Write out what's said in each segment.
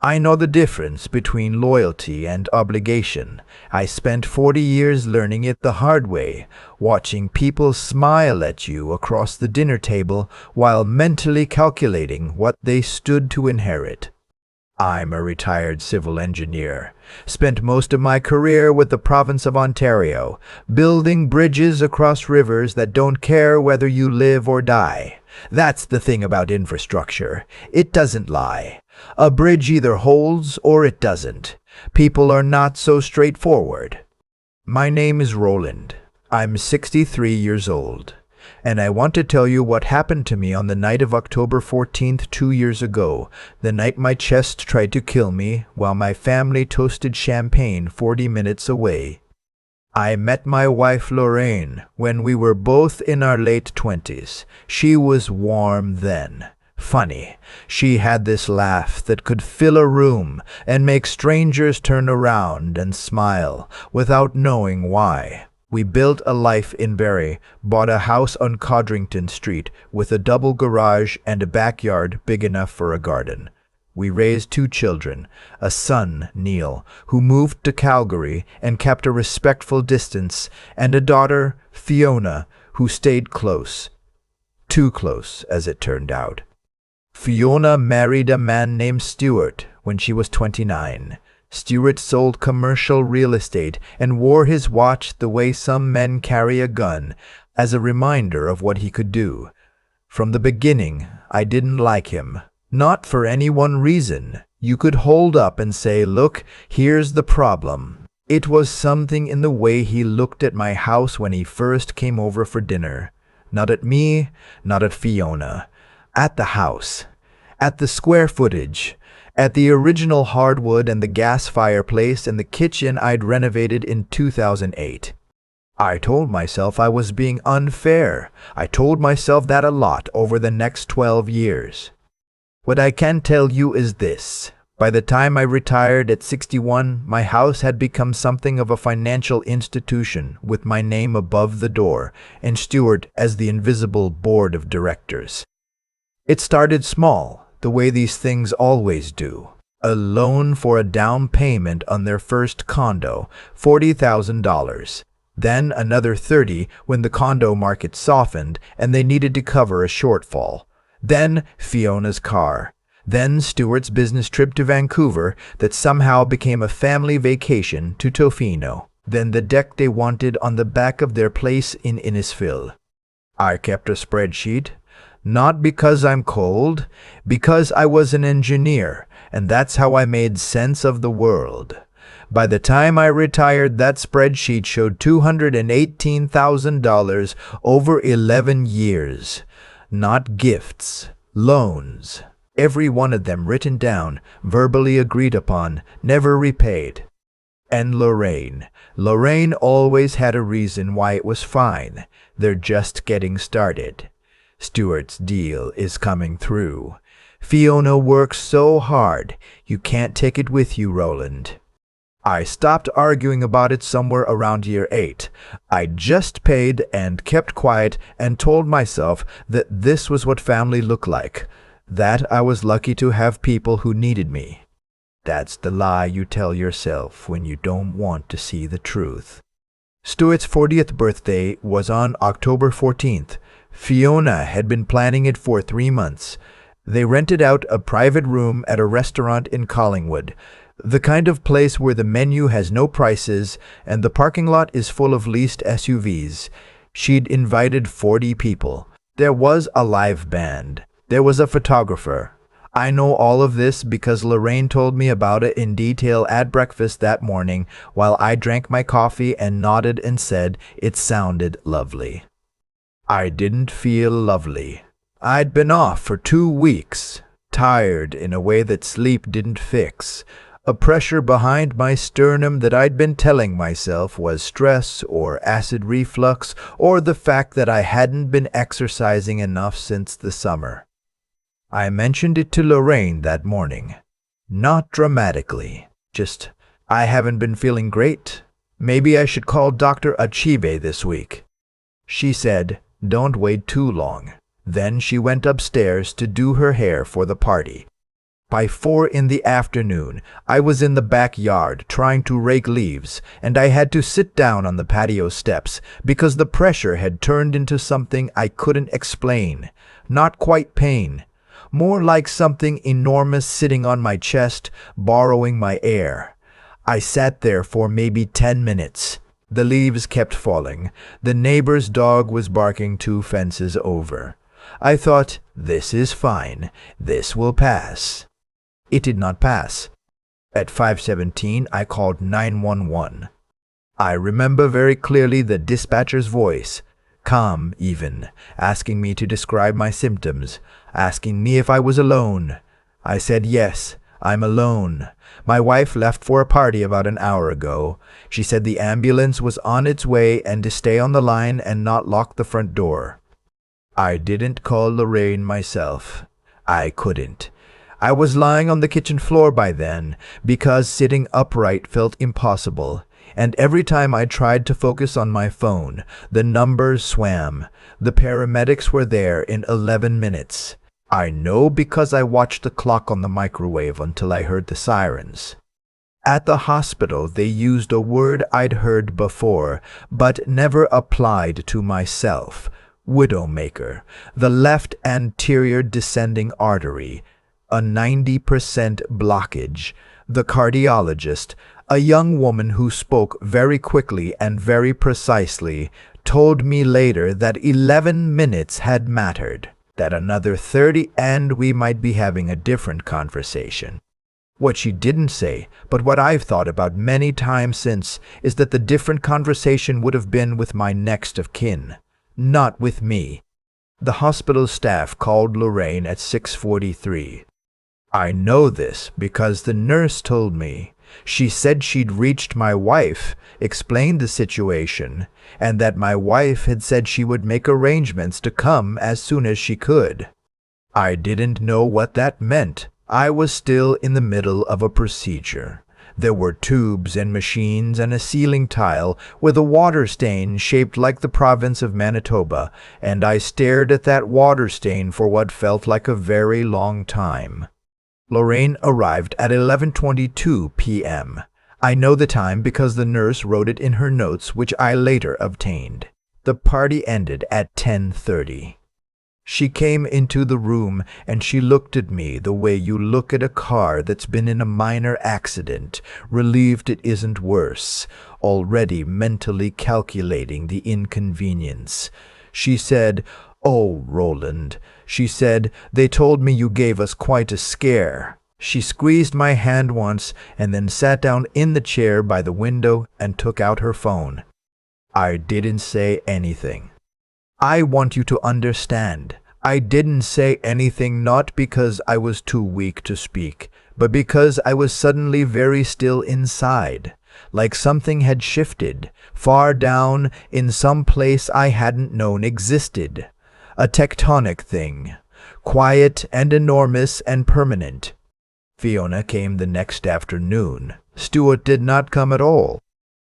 I know the difference between loyalty and obligation. I spent 40 years learning it the hard way, watching people smile at you across the dinner table while mentally calculating what they stood to inherit. I'm a retired civil engineer. Spent most of my career with the province of Ontario, building bridges across rivers that don't care whether you live or die. That's the thing about infrastructure. It doesn't lie. A bridge either holds or it doesn't. People are not so straightforward. My name is Roland. I'm 63 years old. And I want to tell you what happened to me on the night of October 14th, 2 years ago, the night my chest tried to kill me while my family toasted champagne 40 minutes away. I met my wife Lorraine when we were both in our late 20s. She was warm then. Funny. She had this laugh that could fill a room and make strangers turn around and smile without knowing why. We built a life in Barrie, bought a house on Codrington Street with a double garage and a backyard big enough for a garden. We raised 2 children, a son, Neil, who moved to Calgary and kept a respectful distance, and a daughter, Fiona, who stayed close. Too close, as it turned out. Fiona married a man named Stuart when she was 29. Stuart sold commercial real estate and wore his watch the way some men carry a gun, as a reminder of what he could do. From the beginning, I didn't like him. Not for any one reason. You could hold up and say, "Look, here's the problem." It was something in the way he looked at my house when he first came over for dinner. Not at me, not at Fiona. At the house. At the square footage. At the original hardwood and the gas fireplace and the kitchen I'd renovated in 2008. I told myself I was being unfair. I told myself that a lot over the next 12 years. What I can tell you is this. By the time I retired at 61, my house had become something of a financial institution with my name above the door and Stuart as the invisible board of directors. It started small, the way these things always do. A loan for a down payment on their first condo, $40,000. Then another 30 when the condo market softened and they needed to cover a shortfall. Then Fiona's car. Then Stuart's business trip to Vancouver that somehow became a family vacation to Tofino. Then the deck they wanted on the back of their place in Innisfil. I kept a spreadsheet. Not because I'm cold, because I was an engineer, and that's how I made sense of the world. By the time I retired, that spreadsheet showed $218,000 over 11 years. Not gifts, loans. Every one of them written down, verbally agreed upon, never repaid. And Lorraine. Lorraine always had a reason why it was fine. They're just getting started. Stuart's deal is coming through. Fiona works so hard, you can't take it with you, Roland. I stopped arguing about it somewhere around year 8. I just paid and kept quiet and told myself that this was what family looked like, that I was lucky to have people who needed me. That's the lie you tell yourself when you don't want to see the truth. Stuart's 40th birthday was on October 14th. Fiona had been planning it for 3 months. They rented out a private room at a restaurant in Collingwood, the kind of place where the menu has no prices and the parking lot is full of leased SUVs. She'd invited 40 people. There was a live band. There was a photographer. I know all of this because Lorraine told me about it in detail at breakfast that morning while I drank my coffee and nodded and said it sounded lovely. I didn't feel lovely. I'd been off for 2 weeks, tired in a way that sleep didn't fix, a pressure behind my sternum that I'd been telling myself was stress or acid reflux or the fact that I hadn't been exercising enough since the summer. I mentioned it to Lorraine that morning. Not dramatically, just, I haven't been feeling great. Maybe I should call Dr. Achive this week. She said, "Don't wait too long." Then she went upstairs to do her hair for the party. By 4 in the afternoon, I was in the backyard trying to rake leaves, and I had to sit down on the patio steps because the pressure had turned into something I couldn't explain. Not quite pain, more like something enormous sitting on my chest, borrowing my air. I sat there for maybe 10 minutes. The leaves kept falling. The neighbor's dog was barking 2 fences over. I thought, this is fine. This will pass. It did not pass. At 5:17, I called 911. I remember very clearly the dispatcher's voice, calm even, asking me to describe my symptoms, asking me if I was alone. I said yes, I'm alone. My wife left for a party about an hour ago. She said the ambulance was on its way and to stay on the line and not lock the front door. I didn't call Lorraine myself. I couldn't. I was lying on the kitchen floor by then because sitting upright felt impossible, and every time I tried to focus on my phone, the numbers swam. The paramedics were there in 11 minutes. I know because I watched the clock on the microwave until I heard the sirens. At the hospital, they used a word I'd heard before, but never applied to myself. Widowmaker, the left anterior descending artery, a 90% blockage. The cardiologist, a young woman who spoke very quickly and very precisely, told me later that 11 minutes had mattered, that another 30 and we might be having a different conversation. What she didn't say, but what I've thought about many times since, is that the different conversation would have been with my next of kin, not with me. The hospital staff called Lorraine at 6:43. I know this because the nurse told me. She said she'd reached my wife, explained the situation, and that my wife had said she would make arrangements to come as soon as she could. I didn't know what that meant. I was still in the middle of a procedure. There were tubes and machines and a ceiling tile with a water stain shaped like the province of Manitoba, and I stared at that water stain for what felt like a very long time. Lorraine arrived at 11:22 p.m. I know the time because the nurse wrote it in her notes, which I later obtained. The party ended at 10:30. She came into the room and she looked at me the way you look at a car that's been in a minor accident, relieved it isn't worse, already mentally calculating the inconvenience. She said, "Oh, Roland," she said, "they told me you gave us quite a scare." She squeezed my hand once and then sat down in the chair by the window and took out her phone. I didn't say anything. I want you to understand. I didn't say anything not because I was too weak to speak, but because I was suddenly very still inside, like something had shifted, far down in some place I hadn't known existed. A tectonic thing, quiet and enormous and permanent. Fiona came the next afternoon. Stuart did not come at all.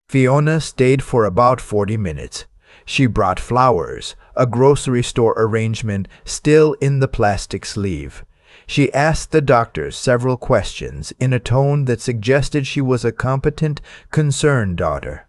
Fiona stayed for about 40 minutes. She brought flowers, a grocery store arrangement still in the plastic sleeve. She asked the doctor several questions in a tone that suggested she was a competent, concerned daughter.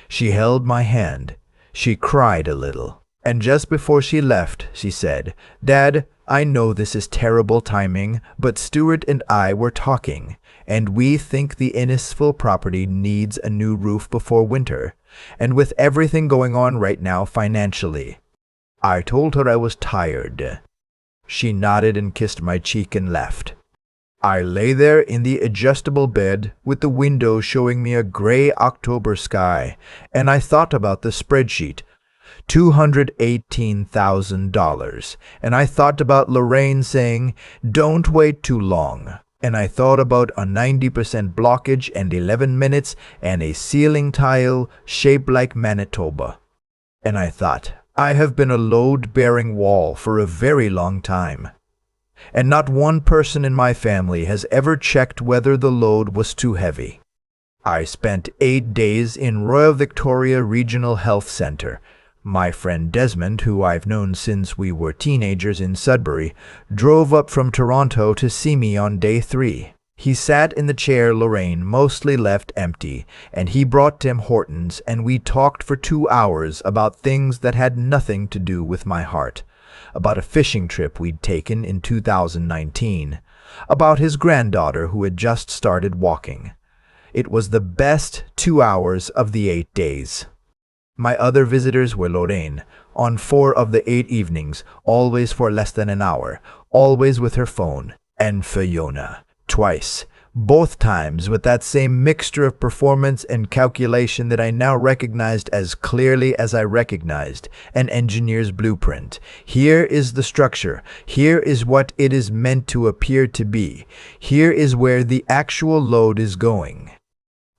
She held my hand. She cried a little. And just before she left, she said, "Dad, I know this is terrible timing, but Stuart and I were talking, and we think the Innisfil property needs a new roof before winter, and with everything going on right now financially." I told her I was tired. She nodded and kissed my cheek and left. I lay there in the adjustable bed with the window showing me a gray October sky, and I thought about the spreadsheet. $218,000, and I thought about Lorraine saying, "Don't wait too long," and I thought about a 90% blockage and 11 minutes and a ceiling tile shaped like Manitoba. And I thought, I have been a load-bearing wall for a very long time, and not one person in my family has ever checked whether the load was too heavy. I spent 8 days in Royal Victoria Regional Health Centre. My friend Desmond, who I've known since we were teenagers in Sudbury, drove up from Toronto to see me on day 3. He sat in the chair Lorraine mostly left empty, and he brought Tim Hortons, and we talked for 2 hours about things that had nothing to do with my heart. About a fishing trip we'd taken in 2019. About his granddaughter who had just started walking. It was the best 2 hours of the 8 days. My other visitors were Lorraine, on 4 of the 8 evenings, always for less than an hour, always with her phone, and Fiona, twice, both times with that same mixture of performance and calculation that I now recognized as clearly as I recognized an engineer's blueprint. Here is the structure. Here is what it is meant to appear to be. Here is where the actual load is going.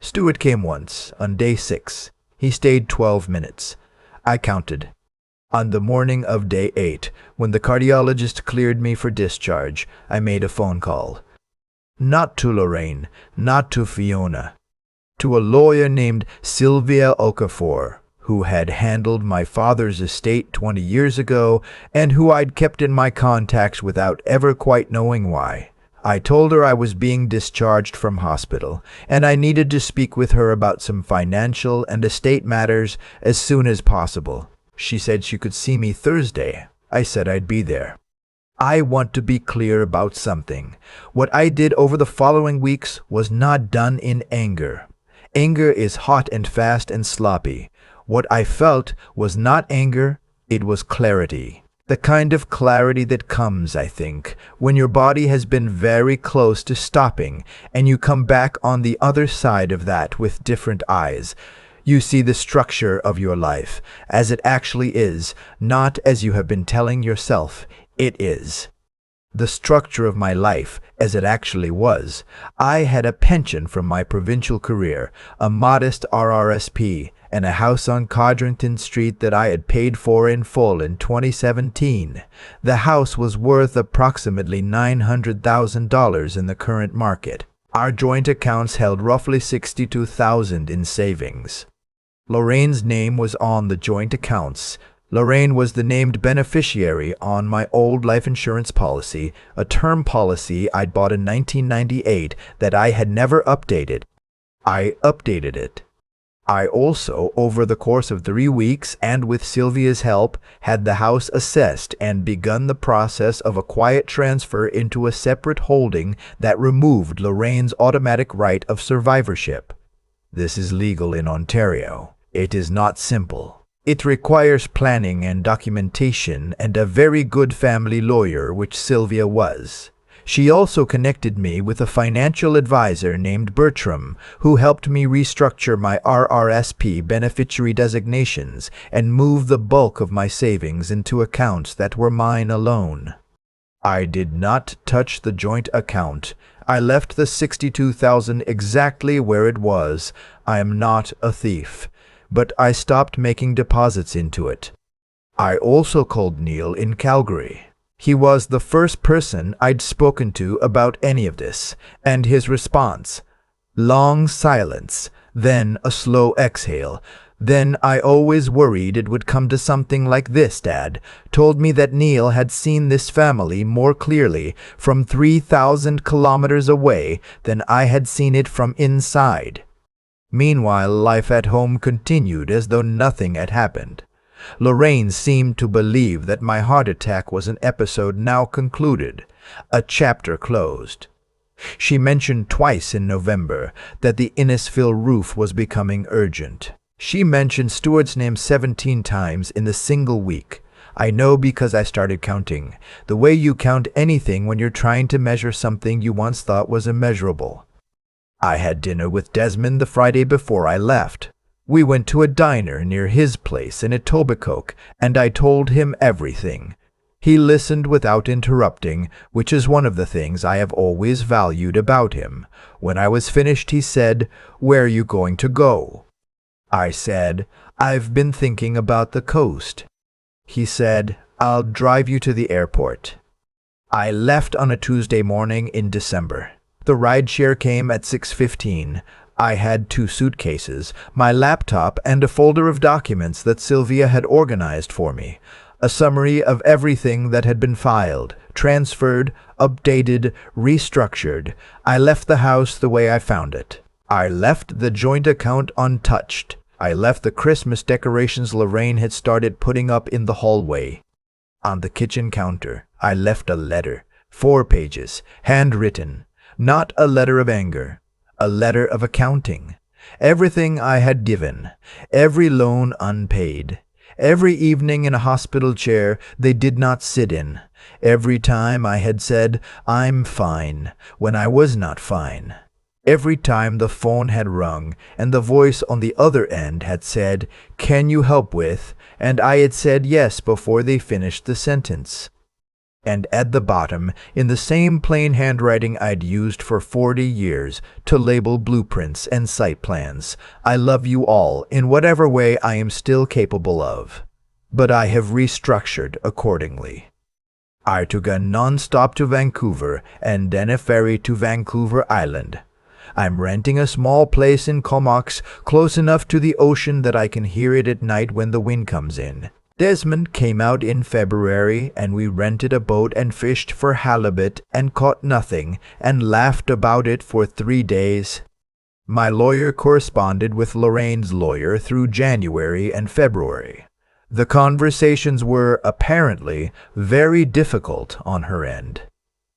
Stuart came once, on day 6. He stayed 12 minutes. I counted. On the morning of day 8, when the cardiologist cleared me for discharge, I made a phone call. Not to Lorraine, not to Fiona. To a lawyer named Sylvia Okafor, who had handled my father's estate 20 years ago and who I'd kept in my contacts without ever quite knowing why. I told her I was being discharged from hospital, and I needed to speak with her about some financial and estate matters as soon as possible. She said she could see me Thursday. I said I'd be there. I want to be clear about something. What I did over the following weeks was not done in anger. Anger is hot and fast and sloppy. What I felt was not anger, it was clarity. The kind of clarity that comes, I think, when your body has been very close to stopping and you come back on the other side of that with different eyes. You see the structure of your life as it actually is, not as you have been telling yourself it is. The structure of my life as it actually was. I had a pension from my provincial career, a modest RRSP, and a house on Codrington Street that I had paid for in full in 2017. The house was worth approximately $900,000 in the current market. Our joint accounts held roughly $62,000 in savings. Lorraine's name was on the joint accounts. Lorraine was the named beneficiary on my old life insurance policy, a term policy I'd bought in 1998 that I had never updated. I updated it. I also, over the course of 3 weeks and with Sylvia's help, had the house assessed and begun the process of a quiet transfer into a separate holding that removed Lorraine's automatic right of survivorship. This is legal in Ontario. It is not simple. It requires planning and documentation and a very good family lawyer, which Sylvia was. She also connected me with a financial advisor named Bertram, who helped me restructure my RRSP beneficiary designations and move the bulk of my savings into accounts that were mine alone. I did not touch the joint account. I left the $62,000 exactly where it was. I am not a thief. But I stopped making deposits into it. I also called Neil in Calgary. He was the first person I'd spoken to about any of this, and his response, long silence, then a slow exhale. Then I always worried it would come to something like this, Dad, told me that Neil had seen this family more clearly from 3,000 kilometers away than I had seen it from inside. Meanwhile, life at home continued as though nothing had happened. Lorraine seemed to believe that my heart attack was an episode now concluded, a chapter closed. She mentioned twice in November that the Innisfil roof was becoming urgent. She mentioned Stuart's name 17 times in the single week. I know because I started counting, the way you count anything when you're trying to measure something you once thought was immeasurable. I had dinner with Desmond the Friday before I left. We went to a diner near his place in Etobicoke, and I told him everything. He listened without interrupting, which is one of the things I have always valued about him. When I was finished, he said, "Where are you going to go?" I said, "I've been thinking about the coast." He said, "I'll drive you to the airport." I left on a Tuesday morning in December. The rideshare came at 6:15. I had 2 suitcases, my laptop, and a folder of documents that Sylvia had organized for me. A summary of everything that had been filed, transferred, updated, restructured. I left the house the way I found it. I left the joint account untouched. I left the Christmas decorations Lorraine had started putting up in the hallway. On the kitchen counter, I left a letter, 4 pages, handwritten. Not a letter of anger, a letter of accounting. Everything I had given, every loan unpaid. Every evening in a hospital chair they did not sit in. Every time I had said, "I'm fine," when I was not fine. Every time the phone had rung and the voice on the other end had said, "Can you help with?" and I had said yes before they finished the sentence. And at the bottom, in the same plain handwriting I'd used for 40 years to label blueprints and site plans, "I love you all in whatever way I am still capable of." But I have restructured accordingly. I took a non-stop to Vancouver and then a ferry to Vancouver Island. I'm renting a small place in Comox, close enough to the ocean that I can hear it at night when the wind comes in. Desmond came out in February, and we rented a boat and fished for halibut and caught nothing and laughed about it for 3 days. My lawyer corresponded with Lorraine's lawyer through January and February. The conversations were, apparently, very difficult on her end.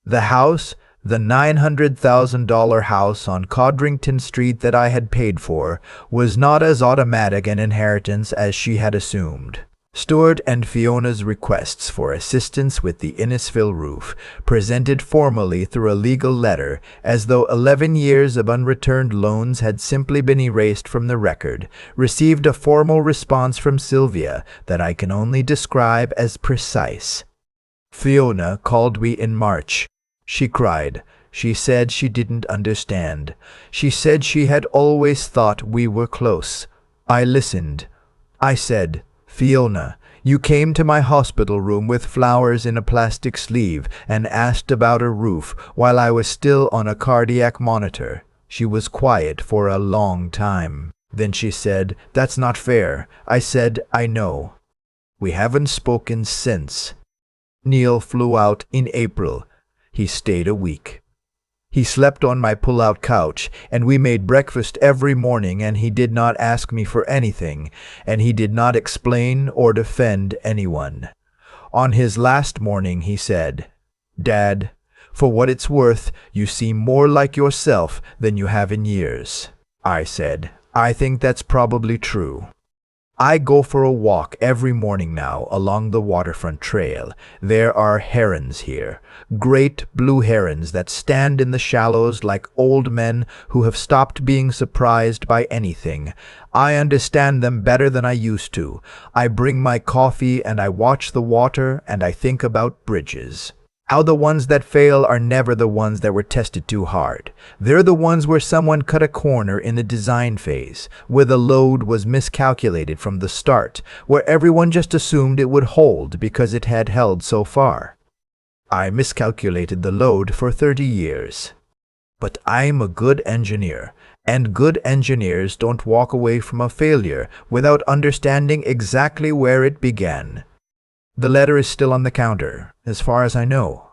The house, the $900,000 house on Codrington Street that I had paid for, was not as automatic an inheritance as she had assumed. Stuart and Fiona's requests for assistance with the Innisfil roof, presented formally through a legal letter, as though 11 years of unreturned loans had simply been erased from the record, received a formal response from Sylvia that I can only describe as precise. Fiona called me in March. She cried. She said she didn't understand. She said she had always thought we were close. I listened. I said, "Fiona, you came to my hospital room with flowers in a plastic sleeve and asked about a roof while I was still on a cardiac monitor." She was quiet for a long time. Then she said, "That's not fair." I said, "I know." We haven't spoken since. Neil flew out in April. He stayed a week. He slept on my pull-out couch, and we made breakfast every morning, and he did not ask me for anything, and he did not explain or defend anyone. On his last morning he said, "Dad, for what it's worth, you seem more like yourself than you have in years." I said, "I think that's probably true." I go for a walk every morning now along the waterfront trail. There are herons here, great blue herons that stand in the shallows like old men who have stopped being surprised by anything. I understand them better than I used to. I bring my coffee and I watch the water and I think about bridges. How the ones that fail are never the ones that were tested too hard. They're the ones where someone cut a corner in the design phase, where the load was miscalculated from the start, where everyone just assumed it would hold because it had held so far. I miscalculated the load for 30 years. But I'm a good engineer, and good engineers don't walk away from a failure without understanding exactly where it began. The letter is still on the counter, as far as I know.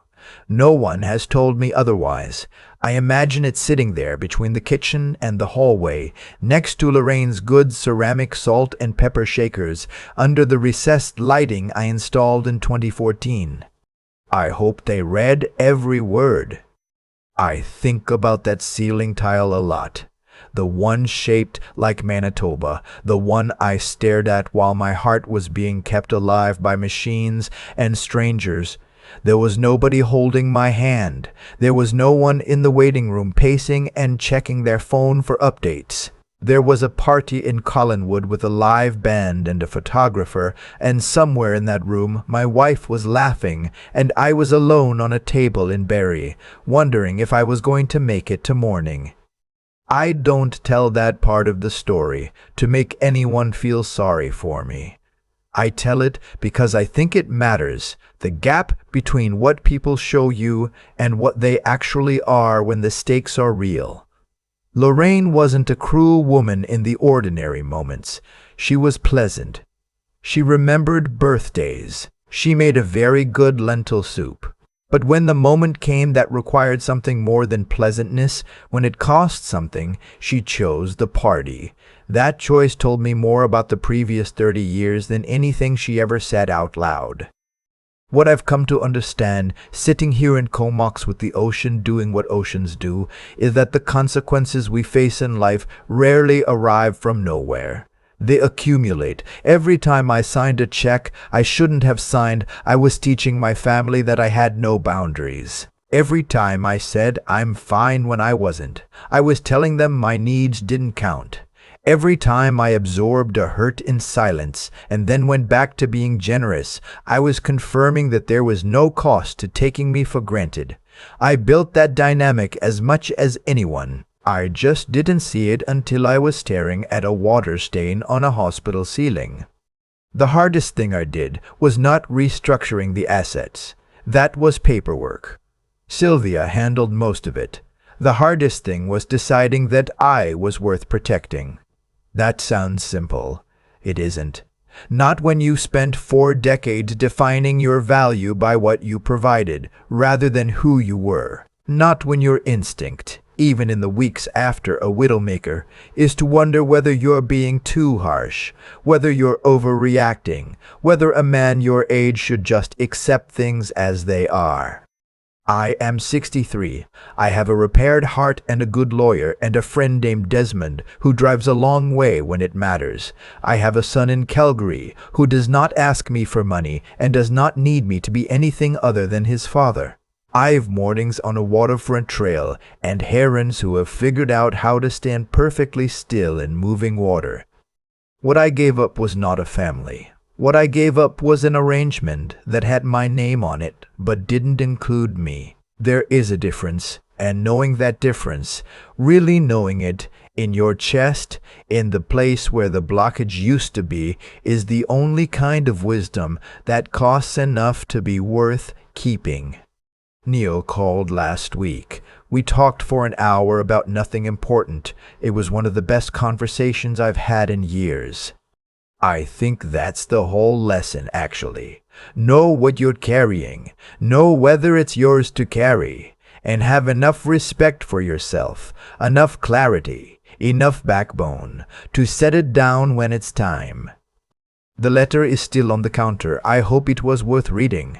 No one has told me otherwise. I imagine it sitting there between the kitchen and the hallway, next to Lorraine's good ceramic salt and pepper shakers, under the recessed lighting I installed in 2014. I hope they read every word. I think about that ceiling tile a lot. The one shaped like Manitoba, the one I stared at while my heart was being kept alive by machines and strangers. There was nobody holding my hand. There was no one in the waiting room pacing and checking their phone for updates. There was a party in Collinwood with a live band and a photographer, and somewhere in that room my wife was laughing, and I was alone on a table in Barrie, wondering if I was going to make it to morning. I don't tell that part of the story to make anyone feel sorry for me. I tell it because I think it matters, the gap between what people show you and what they actually are when the stakes are real. Lorraine wasn't a cruel woman in the ordinary moments. She was pleasant. She remembered birthdays. She made a very good lentil soup. But when the moment came that required something more than pleasantness, when it cost something, she chose the party. That choice told me more about the previous 30 years than anything she ever said out loud. What I've come to understand, sitting here in Comox with the ocean doing what oceans do, is that the consequences we face in life rarely arrive from nowhere. They accumulate. Every time I signed a check I shouldn't have signed, I was teaching my family that I had no boundaries. Every time I said I'm fine when I wasn't, I was telling them my needs didn't count. Every time I absorbed a hurt in silence and then went back to being generous, I was confirming that there was no cost to taking me for granted. I built that dynamic as much as anyone. I just didn't see it until I was staring at a water stain on a hospital ceiling. The hardest thing I did was not restructuring the assets. That was paperwork. Sylvia handled most of it. The hardest thing was deciding that I was worth protecting. That sounds simple. It isn't. Not when you spent 4 decades defining your value by what you provided, rather than who you were. Not when your instinct, even in the weeks after a widowmaker, is to wonder whether you're being too harsh, whether you're overreacting, whether a man your age should just accept things as they are. I am 63. I have a repaired heart and a good lawyer and a friend named Desmond who drives a long way when it matters. I have a son in Calgary who does not ask me for money and does not need me to be anything other than his father. I've mornings on a waterfront trail and herons who have figured out how to stand perfectly still in moving water. What I gave up was not a family. What I gave up was an arrangement that had my name on it, but didn't include me. There is a difference, and knowing that difference, really knowing it, in your chest, in the place where the blockage used to be, is the only kind of wisdom that costs enough to be worth keeping. Neil called last week. We talked for an hour about nothing important. It was one of the best conversations I've had in years. I think that's the whole lesson, actually. Know what you're carrying, know whether it's yours to carry, and have enough respect for yourself, enough clarity, enough backbone, to set it down when it's time. The letter is still on the counter. I hope it was worth reading.